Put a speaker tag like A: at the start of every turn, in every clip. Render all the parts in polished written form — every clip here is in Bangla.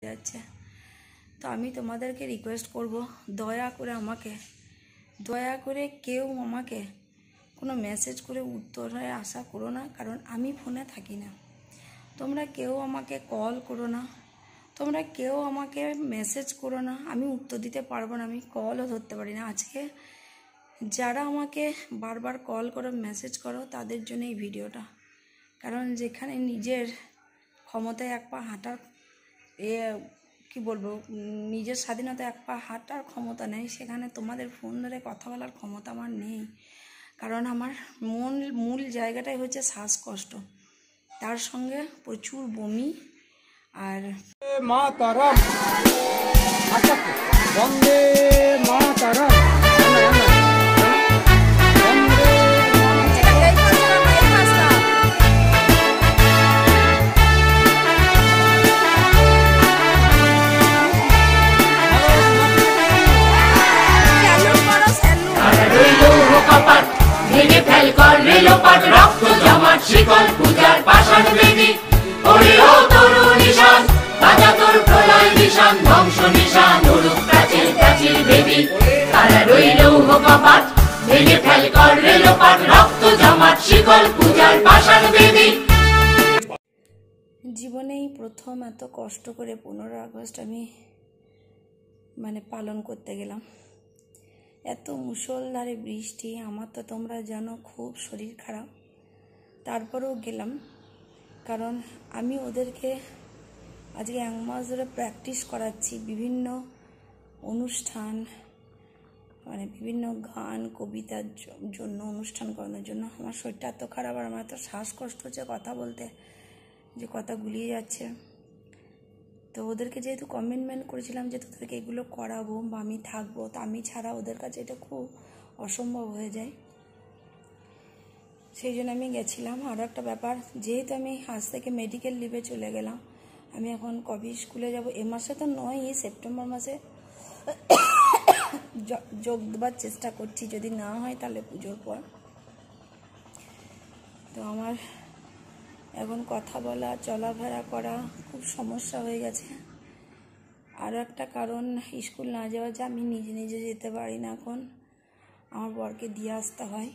A: যাচ্ছে। তো আমি তোমাদেরকে রিকোয়েস্ট করব, দয়া করে কেউ আমাকে কোনো মেসেজ করে উত্তরের আশা করো না, কারণ আমি ফোনে থাকি না। তোমরা কেউ আমাকে কল করো না, তোমরা কেউ আমাকে মেসেজ করো না, আমি উত্তর দিতে পারবো না, আমি কলও ধরতে পারি না। আজকে যারা আমাকে বারবার কল করো, মেসেজ করো, তাদের জন্য এই ভিডিওটা। কারণ যেখানে নিজের ক্ষমতায় এক পা হাঁটার কি বলবো, নিজের স্বাধীনতা এক পা হাঁটার ক্ষমতা নেই, সেখানে তোমাদের ফোন ধরে কথা বলার ক্ষমতা আমার নেই। কারণ আমার মূল জায়গাটাই হচ্ছে শ্বাসকষ্ট, তার সঙ্গে প্রচুর বমি। আর
B: মাতারাম, বন্দে মাতারাম।
C: রক্ত জমাট শিকল পূজার পাষাণ বেদী, ওরে ও তরু নিশান, বাজা তোর প্রলয় নিশান, ধ্বংস নিশান, উড়ুক প্রাচীর প্রাচীর বেদী। তারা রইল কপাট, ভেঙে ফেল কর রেলোপাট, রক্ত জমাট শিকল পূজার পাষাণ বেদী।
A: জীবনেই প্রথম এত কষ্ট করে 15 আগস্ট আমি পালন করতে গেলাম। এত মুষলধারে বৃষ্টি, আমার তো তোমরা জানো খুব শরীর খারাপ, তারপরেও গেলাম। কারণ আমি ওদেরকে আজকে 1 মাস ধরে প্র্যাকটিস করাচ্ছি, বিভিন্ন অনুষ্ঠান বিভিন্ন গান কবিতার জন্য অনুষ্ঠান করানোর জন্য। আমার শরীরটা এত খারাপ আর আমার এত শ্বাসকষ্ট হচ্ছে কথা বলতে, যে কথা গুলিয়ে যাচ্ছে। তো ওদেরকে যেহেতু কমিটমেন্ট করেছিলাম যে তোদেরকে এগুলো করাবো বা আমি থাকবো, তো আমি ছাড়া ওদের কাছে এটা খুব অসম্ভব হয়ে যায়, সেই জন্য আমি গেছিলাম। আরও একটা ব্যাপার, যেহেতু আমি আজ থেকে মেডিকেল লিভে চলে গেলাম, আমি এখন কবে স্কুলে যাব, এ মাসে তো নয়, এই সেপ্টেম্বর মাসে যোগ দেবার চেষ্টা করছি, যদি না হয় তাহলে পুজোর পর। তো আমার এখন কথা বলা চলাফেরা করা খুব সমস্যা হয়ে গেছে। আরও একটা কারণ, স্কুল না যাওয়া, যে আমি নিজে নিজে যেতে পারি না, এখন আমার বরকে দিয়ে আসতে হয়।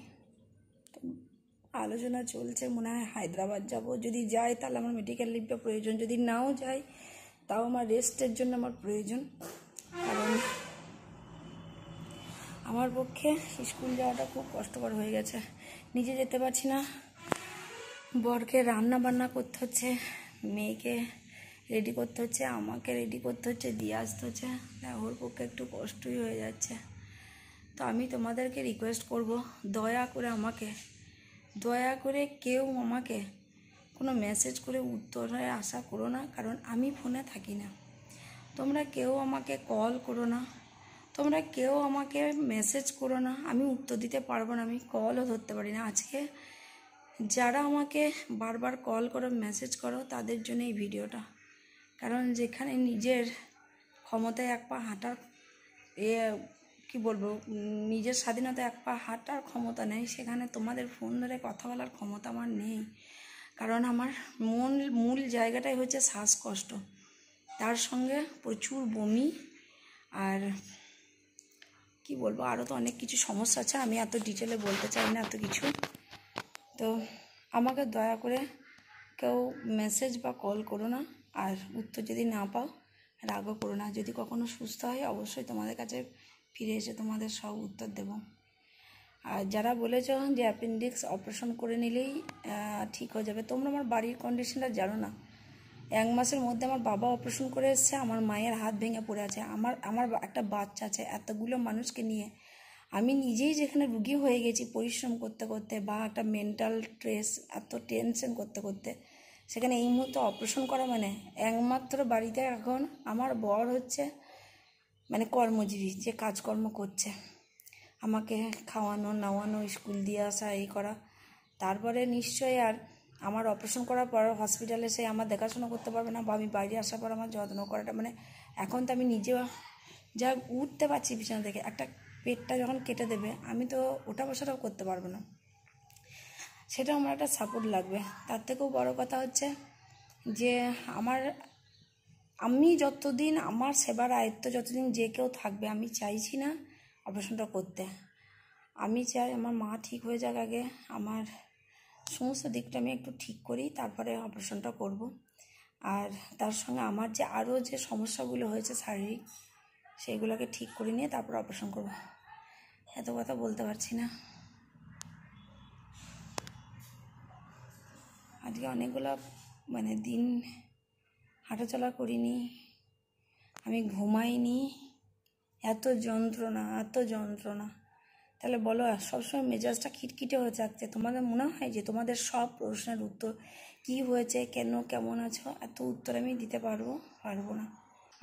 A: তো আলোচনা চলছে, মনে হয় হায়দ্রাবাদ যাব। যদি যাই তাহলে আমার মেডিকেল লিভটা প্রয়োজন, যদি নাও যাই তাও আমার রেস্টের জন্য আমার প্রয়োজন। কারণ আমার পক্ষে স্কুল যাওয়াটা খুব কষ্টকর হয়ে গেছে, নিজে যেতে পারছি না। বরকে রান্না বান্না করতে হচ্ছে, মেয়েকে রেডি করতে হচ্ছে, আমাকে রেডি করতে হচ্ছে, দিয়ে আসতে হচ্ছে, ওর পক্ষে একটু কষ্টই হয়ে যাচ্ছে। তো আমি তোমাদেরকে রিকোয়েস্ট করব, দয়া করে কেউ আমাকে কোনো মেসেজ করে উত্তরের আশা করো না, কারণ আমি ফোনে থাকি না। তোমরা কেউ আমাকে কল করো না, তোমরা কেউ আমাকে মেসেজ করো না, আমি উত্তর দিতে পারবো না, আমি কলও ধরতে পারি না। আজকে যারা আমাকে বারবার কল করো, মেসেজ করো, তাদের জন্য এই ভিডিওটা। কারণ যেখানে নিজের ক্ষমতায় এক পা হাঁটার কি বলবো, নিজের স্বাধীনতা এক পা হাঁটার ক্ষমতা নেই, সেখানে তোমাদের ফোন ধরে কথা বলার ক্ষমতা আমার নেই। কারণ আমার মূল জায়গাটাই হচ্ছে শ্বাসকষ্ট, তার সঙ্গে প্রচুর বমি। আর কি বলবো, আরও তো অনেক কিছু সমস্যা আছে, আমি এত ডিটেলে বলতে চাই না এত কিছু। তো আমাকে দয়া করে কেউ মেসেজ বা কল করো না, আর উত্তর যদি না পাও রাগও করো না। যদি কখনো সুস্থ হয় অবশ্যই তোমাদের কাছে ফিরে এসে তোমাদের সব উত্তর দেব। আর যারা বলেছ যে অ্যাপেন্ডিক্স অপারেশন করে নিলেই ঠিক হয়ে যাবে, তোমরা আমার বাড়ির কন্ডিশনটা জানো না। 1 মাসের মধ্যে আমার বাবা অপারেশন করে এসছে, আমার মায়ের হাত ভেঙে পড়ে আছে, আমার একটা বাচ্চা আছে, এতগুলো মানুষকে নিয়ে আমি নিজেই যেখানে রুগী হয়ে গেছি পরিশ্রম করতে করতে, বা একটা মেন্টাল স্ট্রেস, এত টেনশন করতে করতে, সেখানে এই মুহূর্তে অপারেশন করা একমাত্র বাড়িতে এখন আমার বর হচ্ছে কর্মজীবী, যে কাজকর্ম করছে, আমাকে খাওয়ানো নাওয়ানো, স্কুল দিয়ে আসা, এই করা। তারপরে নিশ্চয়ই আর আমার অপারেশন করার পর হসপিটালে সে আমার দেখাশোনা করতে পারবে না, বা আমি বাইরে আসার পর আমার যত্ন করাটা এখন তো আমি নিজে যা উঠতে পারছি বিছানা থেকে, একটা পেটটা যখন কেটে দেবে আমি তো ওঠা বসাটাও করতে পারবো না, সেটা আমার একটা সাপোর্ট লাগবে। তার থেকেও বড় কথা হচ্ছে যে আমার আমি যতদিন আমার সেবার আয়ত্ত যতদিন যে কেউ থাকবে, আমি চাইছি না অপারেশনটা করতে। আমি চাই আমার মা ঠিক হয়ে যাক আগে, আমার সমস্ত দিকটা আমি একটু ঠিক করি, তারপরে অপারেশনটা করব। আর তার সঙ্গে আমার যে আরও যে সমস্যাগুলো হয়েছে শারীরিক, সেইগুলোকে ঠিক করে নিয়ে তারপর অপারেশন করব। এত কথা বলতে পারছি না। আজকে অনেকগুলো দিন হাঁটাচলা করিনি, আমি ঘুমাইনি, এত যন্ত্রণা। তাহলে বলো, সবসময় মেজাজটা খিটখিটে হয়ে থাকছে। তোমাদের মনে হয় যে তোমাদের সব প্রশ্নের উত্তর কি হয়েছে, কেন, কেমন আছো, এত উত্তর আমি দিতে পারবো না।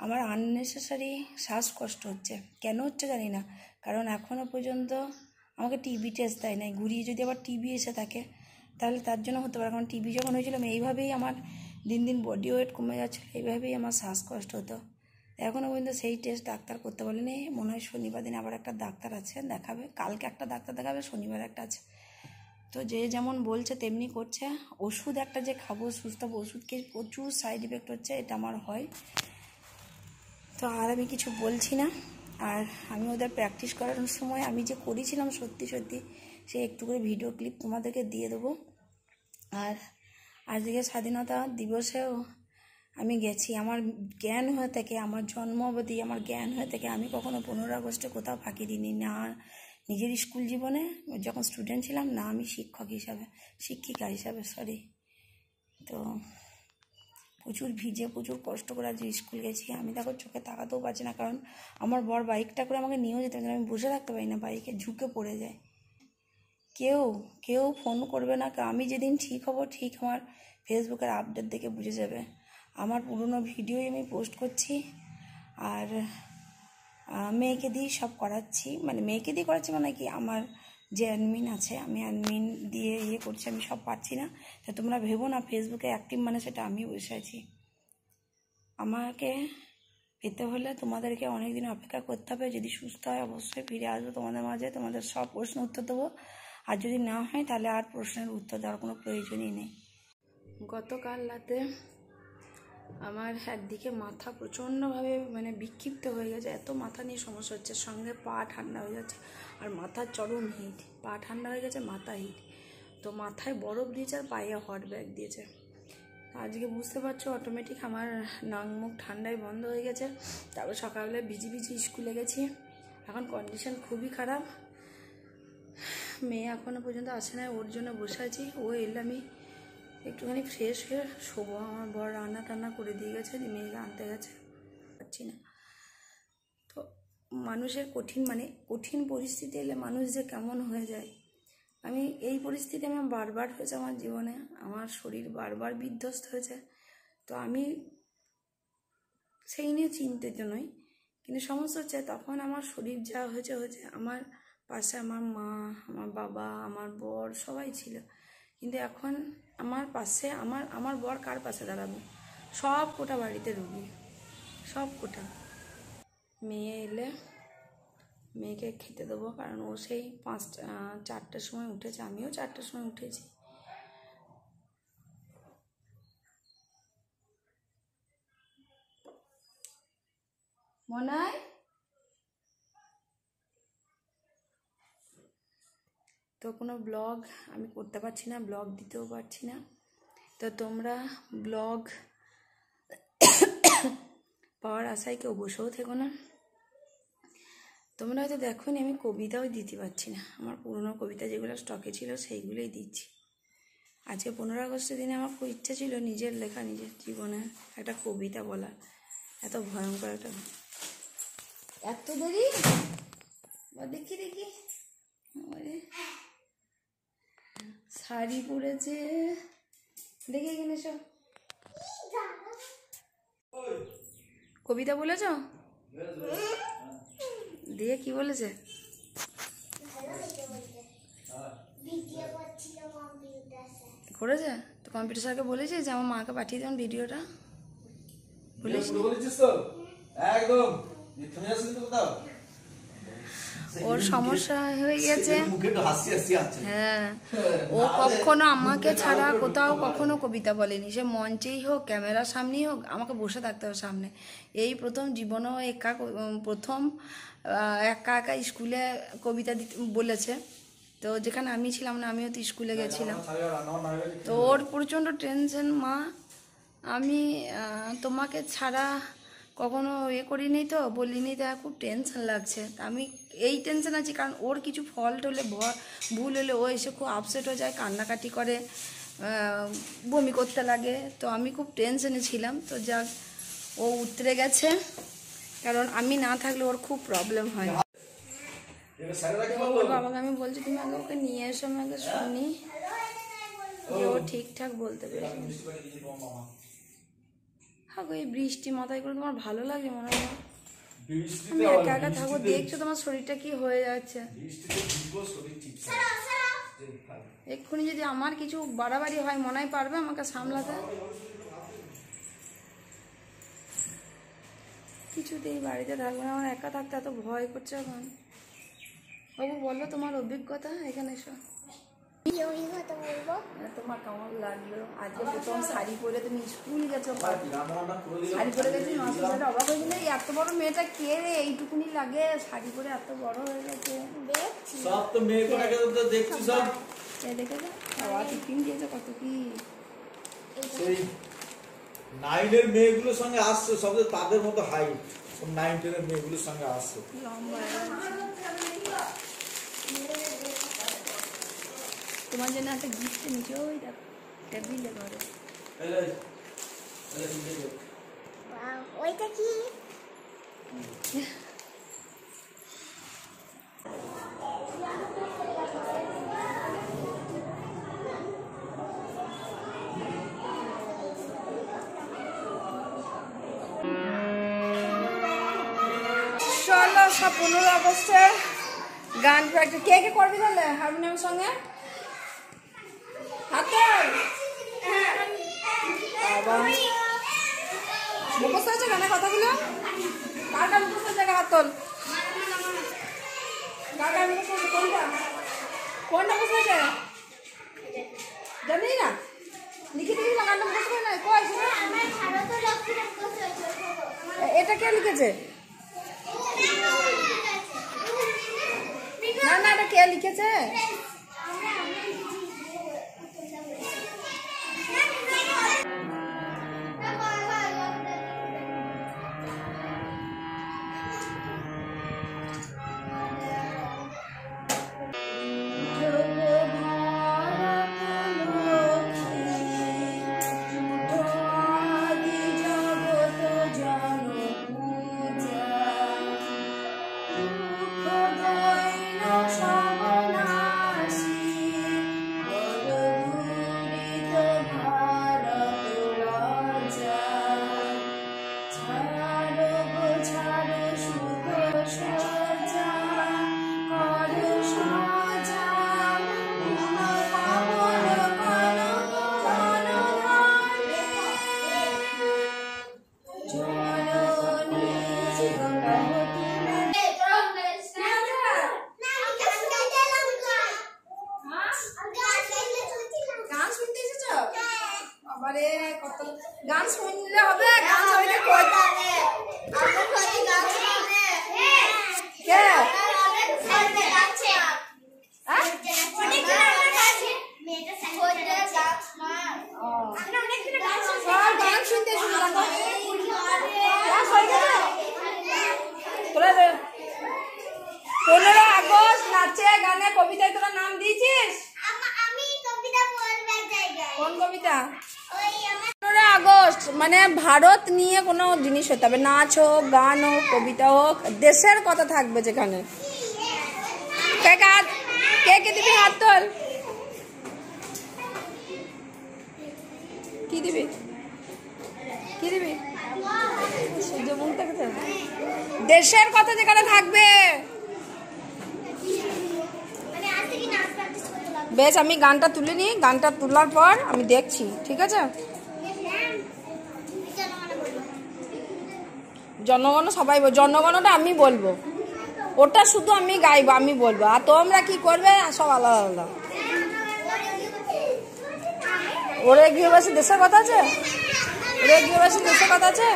A: আমার আননেসেসারি শ্বাসকষ্ট হচ্ছে। কেন হচ্ছে জানি না, কারণ এখনও পর্যন্ত আমাকে টিবি টেস্ট দেয় নাই। ঘুরিয়ে যদি আবার টিবি এসে থাকে তাহলে তার জন্য হতে পারে। কারণ টিবি যখন হয়েছিল আমি এইভাবেই আমার দিন দিন বডি ওয়েট কমে যাচ্ছিলো, এইভাবেই আমার শ্বাসকষ্ট হতো। এখনও পর্যন্ত সেই টেস্ট ডাক্তার করতে বলেনি। মনে হয় শনিবার দিন আবার একটা ডাক্তার আছে, দেখাবে। কালকে একটা ডাক্তার দেখাবে, শনিবার একটা আছে। তো যে যেমন বলছে তেমনি করছে। ওষুধ একটা যে খাবো, সুস্থ ওষুধ খেয়ে প্রচুর সাইড ইফেক্ট হচ্ছে, এটা আমার হয়। তো আর আমি কিছু বলছি না। আর আমি ওদের প্র্যাকটিস করার সময় আমি যে করেছিলাম সত্যি সে একটু করে ভিডিও ক্লিপ তোমাদেরকে দিয়ে দেবো। আর আজকে স্বাধীনতা দিবসেও আমি গেছি। আমার জ্ঞান হয়ে থেকে, আমার জন্ম অবধি আমার জ্ঞান হয়ে থেকে আমি কখনো 15 আগস্টে কোথাও ফাঁকি দিইনি, না নিজের স্কুল জীবনে যখন স্টুডেন্ট ছিলাম, না আমি শিক্ষিকা হিসাবে তো প্রচুর ভিজে প্রচুর কষ্ট করে আজ স্কুল গেছি। আমি দেখো চোখে তাকাতেও পারছি না, কারণ আমার বর বাইকটা করে আমাকে নিয়েও যেতে হবে, আমি বসে থাকতে পারি না, বাইকে ঝুঁকে পড়ে যায়। কেউ ফোন করবে না। আমি যেদিন ঠিক হব, ঠিক আমার ফেসবুকের আপডেট দেখে বুঝে যাবে। আমার পুরনো ভিডিওই আমি পোস্ট করছি, আর মেয়েকে দিয়ে সব করাচ্ছি। মেয়েকে দিয়ে করাচ্ছি কি, আমার যে অ্যাডমিন আছে, আমি অ্যাডমিন দিয়ে করছি, আমি সব পারছি না। তা তোমরা ভেবো না ফেসবুকে অ্যাক্টিভ সেটা আমি বসে আছি। আমাকে পেতে হলে তোমাদেরকে অনেক দিন অপেক্ষা করতে হবে। যদি সুস্থ হয় অবশ্যই ফিরে আসবো তোমাদের মাঝে, তোমাদের সব প্রশ্ন উত্তর দেবো। আর যদি না হয় তাহলে আর প্রশ্নের উত্তর দেওয়ার কোনো প্রয়োজনই নেই। গতকাল রাতে আমার একদিকে মাথা প্রচণ্ডভাবে বিক্ষিপ্ত হয়ে গেছে, এত মাথা নিয়ে সমস্যা হচ্ছে, সঙ্গে পা ঠান্ডা হয়ে যাচ্ছে, আর মাথার চরম হিট। পা ঠান্ডা হয়ে গেছে, মাথা হিট। তো মাথায় বরফ দিয়েছে আর পায়ে হট ব্যাগ দিয়েছে। আজকে বুঝতে পারছো অটোমেটিক আমার নাক মুখ ঠান্ডায় বন্ধ হয়ে গেছে। তারপর সকালবেলা ভিজি স্কুলে গেছি। এখন কন্ডিশন খুবই খারাপ। মেয়ে এখনও পর্যন্ত আসে না, ওর জন্য বসে আছি। ও এলে আমি একটুখানি ফ্রেশ হয়ে শোবো। আমার বর রান্না টান্না করে দিয়ে গেছে, মেয়েকে আনতে গেছে, পারছি না। তো মানুষের কঠিন পরিস্থিতি এলে মানুষ যে কেমন হয়ে যায়, আমি এই পরিস্থিতি আমার বারবার হয়েছে আমার জীবনে। আমার শরীর বারবার বিধ্বস্ত হয়েছে। তো আমি সেই নিয়ে চিন্তিত নই, কিন্তু সমস্যা হচ্ছে তখন আমার শরীর যা হয়েছে। আমার পাশে আমার মা, আমার বাবা, আমার বর সবাই ছিল, কিন্তু এখন আমার পাশে আমার বর কার পাশে দাঁড়াবে? সব কোটা বাড়িতে রুগী, সব কোটা। মেয়ে এলে মেয়েকে খেতে দেবো, কারণ ও সেই 4টার সময় উঠেছে, আমিও 4টার সময় উঠেছি। মনাই, তো কোনো ব্লগ আমি করতে পারছি না, ব্লগ দিতেও পারছি না। তো তোমরা ব্লগ পাওয়ার আশায় কেউ বসেও থেকো না। তোমরা হয়তো দেখোনি, আমি কবিতাও দিতে পারছি না। আমার পুরনো কবিতা যেগুলো স্টকে ছিল সেইগুলোই দিচ্ছি। আজকে 15 আগস্টের দিনে আমার খুব ইচ্ছা ছিল নিজের লেখা, নিজের জীবনে একটা কবিতা বলার। এত ভয়ঙ্কর একটা, এত দেরি দেখি শাড়ি পরেছে, দেখে এখানে সব কবিতা বলেছ, দিয়ে কি বলেছে? করেছে তো কম্পিউটার স্যারকে বলেছে যে আমার মাকে পাঠিয়ে দেন ভিডিওটা, বলেছিস তো একদম। ওর সমস্যা হয়ে গেছে। হ্যাঁ, ও কখনো আমাকে ছাড়া কোথাও কখনো কবিতা বলেনি, সে মঞ্চেই হোক ক্যামেরার সামনেই হোক আমাকে বসে থাকতে হবে সামনে। এই প্রথম জীবনেও প্রথম একা একা স্কুলে কবিতা দিতে বলেছে। তো যেখানে আমি ছিলাম না, আমিও তো স্কুলে গেছিলাম। তো ওর প্রচণ্ড টেনশন, মা আমি তোমাকে ছাড়া কখনো করিনি তো, বলিনি, তো খুব টেনশন লাগছে। আমি এই টেনশন আছি কারণ ওর কিছু ফল্ট হলে ভুল হলে ও এসে খুব আপসেট হয়ে যায়, কান্নাকাটি করে, বমি করতে লাগে। তো আমি খুব টেনশনে ছিলাম। তো যাক, ও উতরে গেছে, কারণ আমি না থাকলে ওর খুব প্রবলেম হয়। ওর বাবাকে আমি বলছি তুমি আগে ওকে নিয়ে এসো, আমি আগে শুনি যে ও ঠিকঠাক বলতে পেরেছে। হ্যাঁ, এই বৃষ্টি মাথায় করে তোমার ভালো লাগে মনে হয়? আমি একা একা থাকবো, দেখছো তোমার শরীরটা কি হয়ে যাচ্ছে। এক্ষুনি যদি আমার কিছু বাড়াবাড়ি হয় মনে হয় পারবে আমাকে সামলাতে? কিছুতেই বাড়িতে থাকবে না, আমার একা থাকতে এত ভয় করছে এখন। বাবু বলো তোমার অভিজ্ঞতা, এখানে এসো। তোমার কেমন লাগলো আজকে প্রথম শাড়ি পরে তুমি স্কুল গেছো? শাড়ি পরে গেছি, মাস্টার অবাক হয়ে গেলে এত বড় মেয়েটা কে রে, এইটুকুনি লাগে শাড়ি পরে এত বড় হয়ে গেছে।
D: সব তো মেয়ে কোনাকে তো দেখছি সব।
A: এই দেখে যা বাবা টিফিন দিয়েছে কত কি।
D: সেই 9 এর মেয়েগুলোর সঙ্গে আসছে, সব তাদের মতো হাইট, 9 10 এর মেয়েগুলোর সঙ্গে আসছে।
A: লম্বা তোমার জন্য একটা গিফট নিচে, ওই দেখো টেবিলে ঘরে।
E: ওইটা কি?
A: চলো, 15 আগস্টের গান প্র্যাকটিস কে কে করবি তাহলে হারমোনিয়ামের সঙ্গে? মুখস্থ হয়েছে গানের কথাগুলো? কার কার মুখস্থ হয়েছে? হাত তোল। কার কার মুখস্থ হয়েছে? কোনটা কোনটা মুখস্থ হয়েছে জানি না, লিখে দিবি না। গানটা মুখস্থ হয় না, কই এটা কে লিখেছে? না না, এটা কে লিখেছে? গান শুনলে হবে? গান সবাইকে করতে হবে। কে গান শুনতে তোরা 15 আগস্ট নাচে গানে কবিতায় তোরা নাম দিয়েছিস? কোন কবিতা? 15 আগস্ট মানে ভারত নিয়ে কোনো জিনিস হতে হবে, নাচ হোক, গান হোক, কবিতা হোক, দেশের কথা থাকবে যেখানে। কে কে দিবি? হাত তোল। কি দিবি? কি দিবি? দেশের কথা যেখানে থাকবে। বেশ, আমি গানটা তুলে নিই, গানটা তোলার পর আমি দেখছি, ঠিক আছে? জনগণ সবাই, জনগণটা আমি বলবো। ওটা শুধু আমি গাইবো, আমি বলবো, আর তোমরা কি করবে সব আলাদা আলাদা। ওরে গৃহবাসী দেশের কথা আছে, ওরে গৃহবাসী দেশের কথা আছে।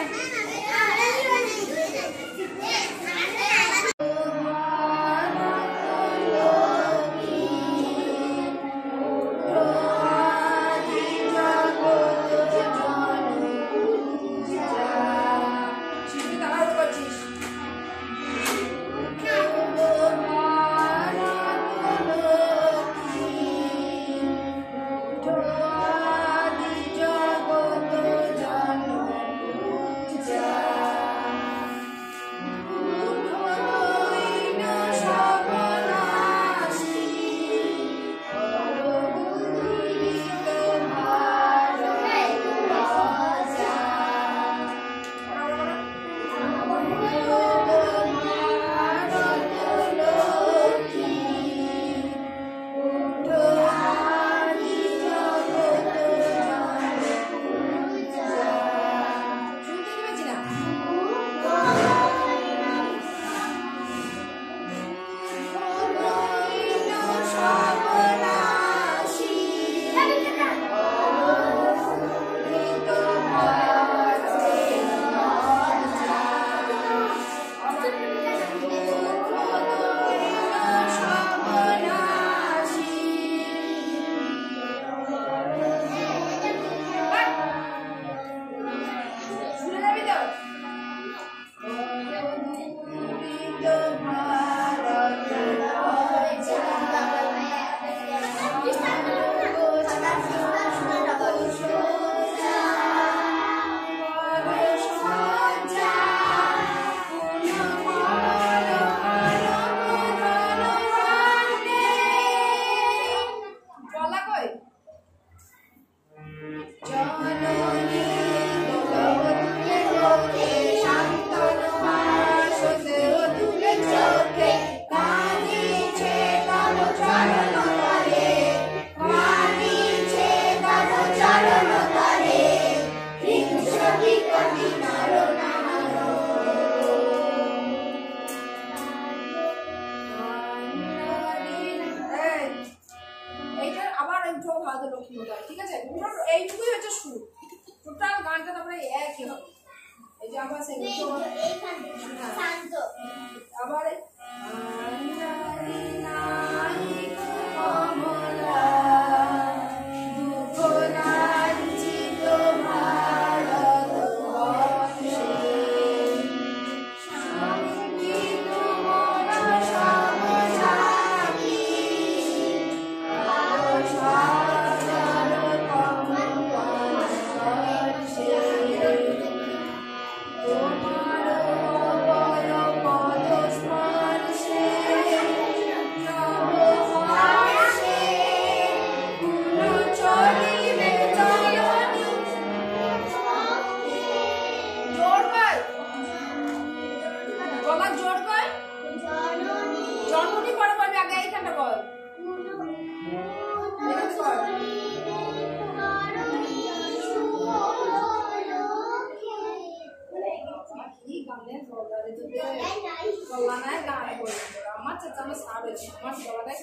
F: ঠিক আছে, এইটুকুই হচ্ছে সুর, টোটাল গানটা তারপরে একই হবে। এই যে আবার আবার আমার চাচানো সার হয়েছে, আমার গলাটাই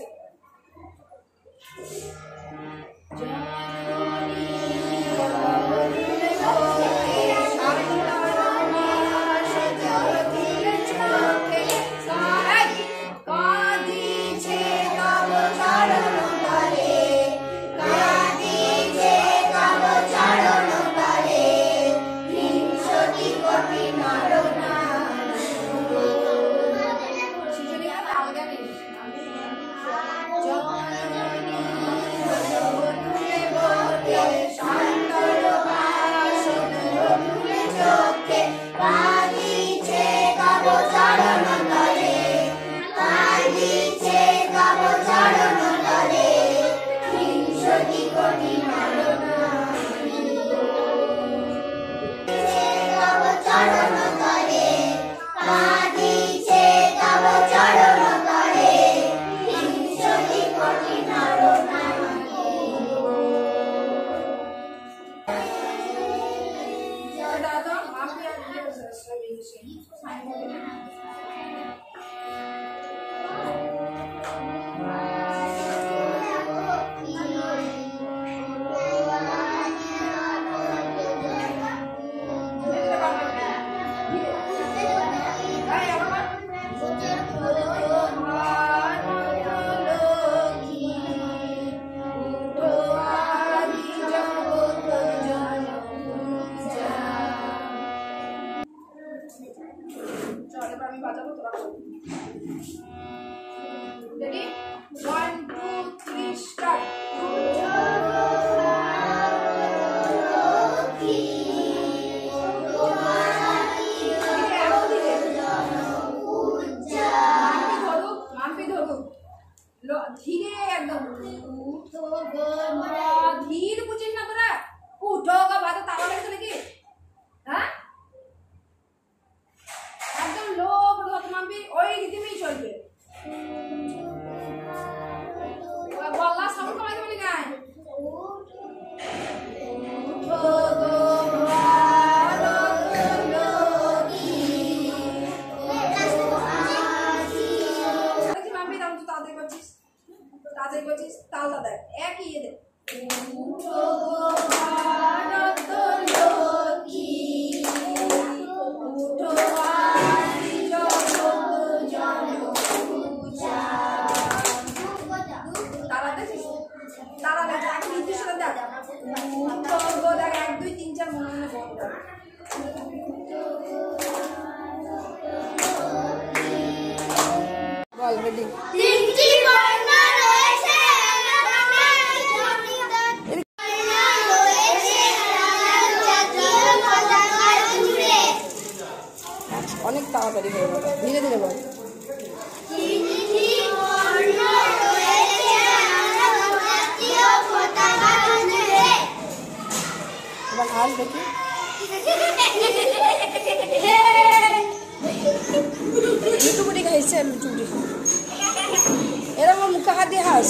F: তাড়াতাড়ি বলছিস তালটা দেখ একই ইয়ে দেখ তারা দেখিস তারা দেখ এক নির্দিষ্ট দেখ দেখ 1 2 3 4 মনে মনে বল
A: অলরেডি
E: তিনটি বর্ণ রয়েছে
A: অনেক তাড়াতাড়ি হয়ে গেল ধীরে ধীরে বল এবার হাস দেখি লুটুপুটি খাইছে লুটুপুটি এরকম মুখে হাত দিয়ে হাস